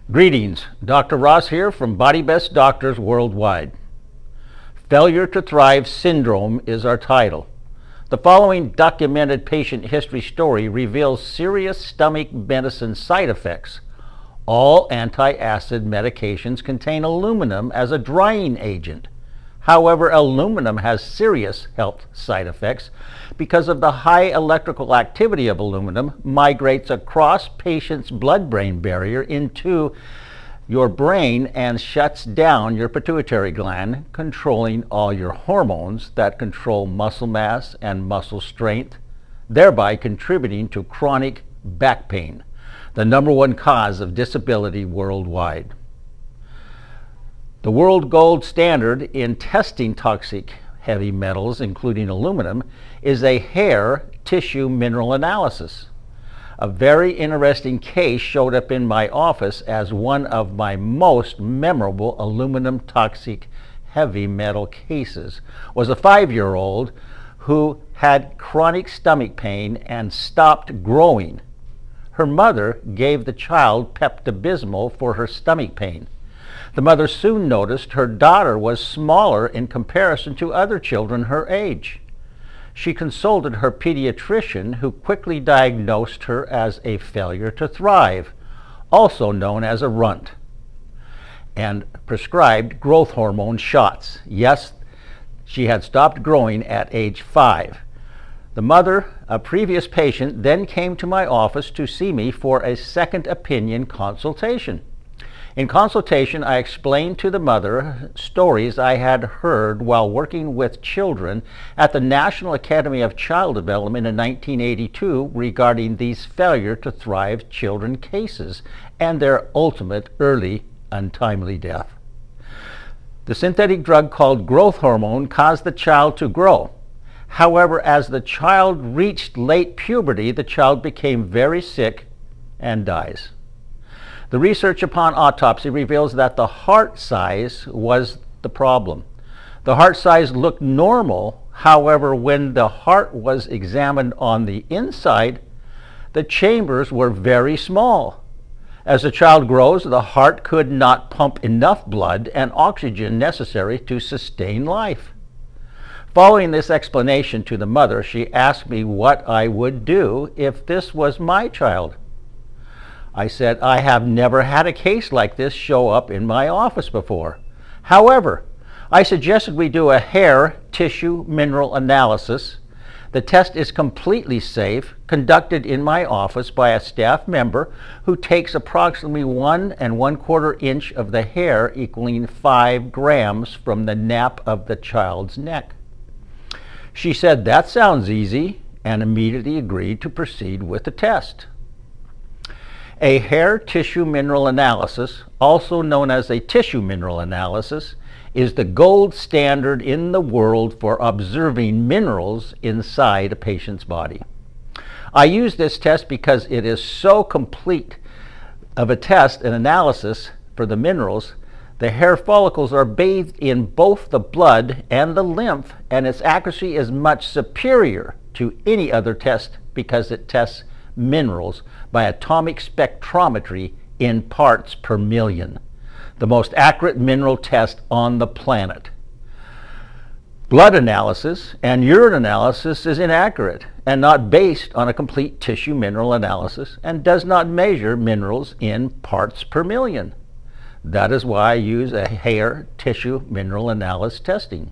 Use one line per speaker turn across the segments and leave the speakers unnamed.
Greetings, Dr. Ross here from Body Best Doctors Worldwide. Failure to Thrive Syndrome is our title. The following documented patient history story reveals serious stomach medicine side effects. All antacid medications contain aluminum as a drying agent. However, aluminum has serious health side effects because of the high electrical activity of aluminum migrates across patient's blood-brain barrier into your brain and shuts down your pituitary gland, controlling all your hormones that control muscle mass and muscle strength, thereby contributing to chronic back pain, the #1 cause of disability worldwide. The world gold standard in testing toxic heavy metals, including aluminum, is a hair tissue mineral analysis. A very interesting case showed up in my office as one of my most memorable aluminum toxic heavy metal cases. Was a 5-year-old who had chronic stomach pain and stopped growing. Her mother gave the child Pepto-Bismol for her stomach pain. The mother soon noticed her daughter was smaller in comparison to other children her age. She consulted her pediatrician, who quickly diagnosed her as a failure to thrive, also known as a runt, and prescribed growth hormone shots. Yes, she had stopped growing at age 5. The mother, a previous patient, then came to my office to see me for a second opinion consultation. In consultation, I explained to the mother stories I had heard while working with children at the National Academy of Child Development in 1982 regarding these failure to thrive children cases and their ultimate early, untimely death. The synthetic drug called growth hormone caused the child to grow. However, as the child reached late puberty, the child became very sick and dies. The research upon autopsy reveals that the heart size was the problem. The heart size looked normal. However, when the heart was examined on the inside, the chambers were very small. As the child grows, the heart could not pump enough blood and oxygen necessary to sustain life. Following this explanation to the mother, she asked me what I would do if this was my child. I said, I have never had a case like this show up in my office before. However, I suggested we do a hair tissue mineral analysis. The test is completely safe, conducted in my office by a staff member who takes approximately 1 1/4 inch of the hair, equaling 5 grams from the nape of the child's neck. She said, that sounds easy, and immediately agreed to proceed with the test. A hair tissue mineral analysis, also known as a tissue mineral analysis, is the gold standard in the world for observing minerals inside a patient's body. I use this test because it is so complete of a test and analysis for the minerals. The hair follicles are bathed in both the blood and the lymph, and its accuracy is much superior to any other test because it tests minerals by atomic spectrometry in parts per million, the most accurate mineral test on the planet. Blood analysis and urine analysis is inaccurate and not based on a complete tissue mineral analysis and does not measure minerals in parts per million. That is why I use a hair tissue mineral analysis testing.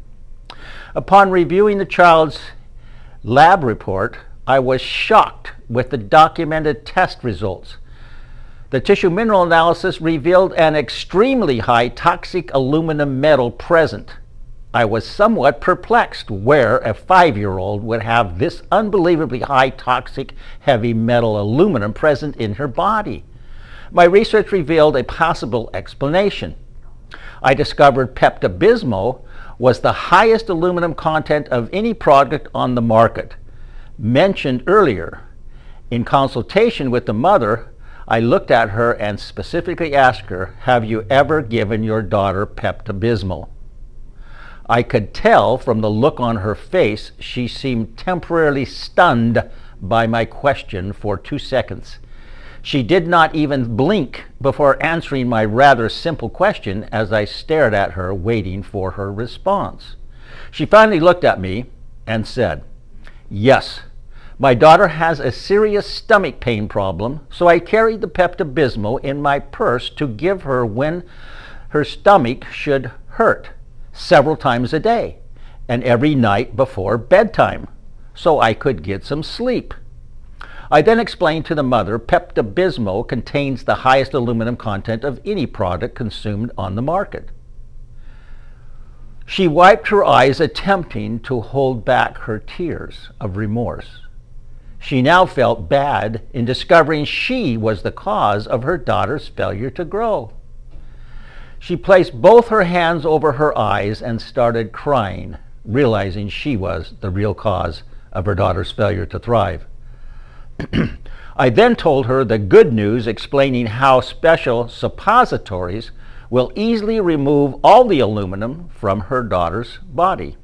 Upon reviewing the child's lab report, I was shocked with the documented test results. The tissue mineral analysis revealed an extremely high toxic aluminum metal present. I was somewhat perplexed where a 5-year-old would have this unbelievably high toxic heavy metal aluminum present in her body. My research revealed a possible explanation. I discovered Pepto-Bismol was the highest aluminum content of any product on the market. Mentioned earlier. In consultation with the mother, I looked at her and specifically asked her, have you ever given your daughter Pepto-Bismol? I could tell from the look on her face she seemed temporarily stunned by my question for 2 seconds. She did not even blink before answering my rather simple question as I stared at her, waiting for her response. She finally looked at me and said, "Yes, my daughter has a serious stomach pain problem, so I carried the Pepto-Bismol in my purse to give her when her stomach should hurt, several times a day, and every night before bedtime, so I could get some sleep." I then explained to the mother Pepto-Bismol contains the highest aluminum content of any product consumed on the market. She wiped her eyes, attempting to hold back her tears of remorse. She now felt bad in discovering she was the cause of her daughter's failure to grow. She placed both her hands over her eyes and started crying, realizing she was the real cause of her daughter's failure to thrive. I then told her the good news, explaining how special suppositories will easily remove all the aluminum from her daughter's body.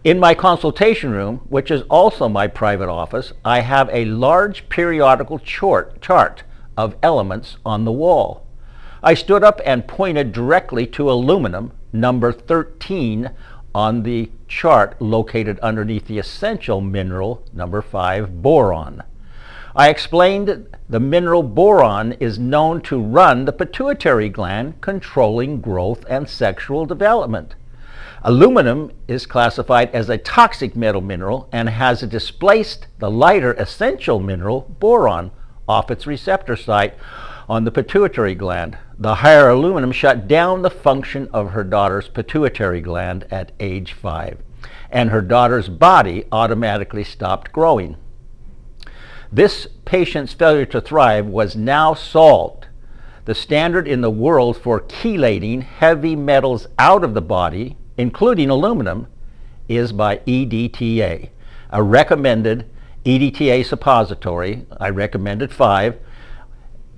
In my consultation room, which is also my private office, I have a large periodical chart of elements on the wall. I stood up and pointed directly to aluminum, number 13, on the chart located underneath the essential mineral, number 5, boron. I explained the mineral boron is known to run the pituitary gland, controlling growth and sexual development. Aluminum is classified as a toxic metal mineral and has displaced the lighter essential mineral boron off its receptor site on the pituitary gland. The higher aluminum shut down the function of her daughter's pituitary gland at age 5, and her daughter's body automatically stopped growing. This patient's failure to thrive was now solved. The standard in the world for chelating heavy metals out of the body, including aluminum, is by EDTA, a recommended EDTA suppository. I recommended 5,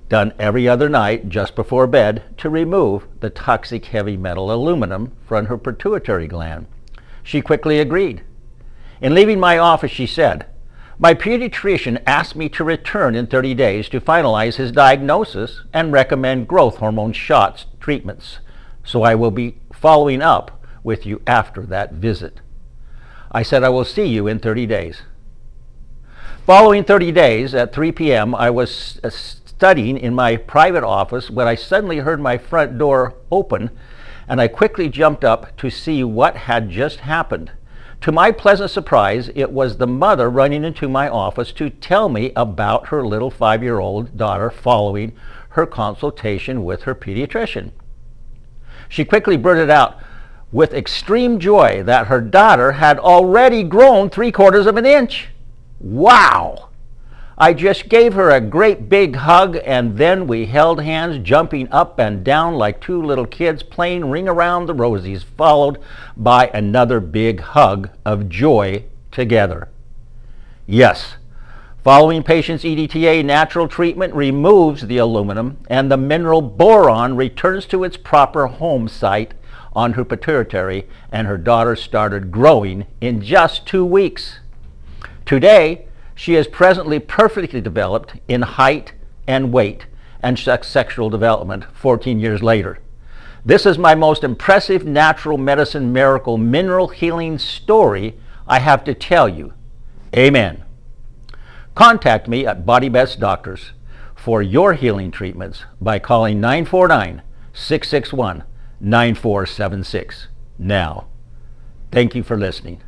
done every other night just before bed, to remove the toxic heavy metal aluminum from her pituitary gland. She quickly agreed. In leaving my office, she said, "My pediatrician asked me to return in 30 days to finalize his diagnosis and recommend growth hormone shots treatments, so I will be following up with you after that visit." I said, "I will see you in 30 days. Following 30 days, at 3 p.m., I was studying in my private office when I suddenly heard my front door open, and I quickly jumped up to see what had just happened. To my pleasant surprise, it was the mother running into my office to tell me about her little 5-year-old daughter following her consultation with her pediatrician. She quickly blurted out with extreme joy that her daughter had already grown 3/4 of an inch. Wow! I just gave her a great big hug, and then we held hands, jumping up and down like 2 little kids playing Ring Around the Rosies, followed by another big hug of joy together. Yes, following patient's EDTA natural treatment removes the aluminum, and the mineral boron returns to its proper home site on her pituitary, and her daughter started growing in just 2 weeks. Today, she is presently perfectly developed in height and weight and sexual development 14 years later. This is my most impressive natural medicine miracle mineral healing story I have to tell you. Amen. Contact me at Body Best Doctors for your healing treatments by calling 949-661-9476. Now, thank you for listening.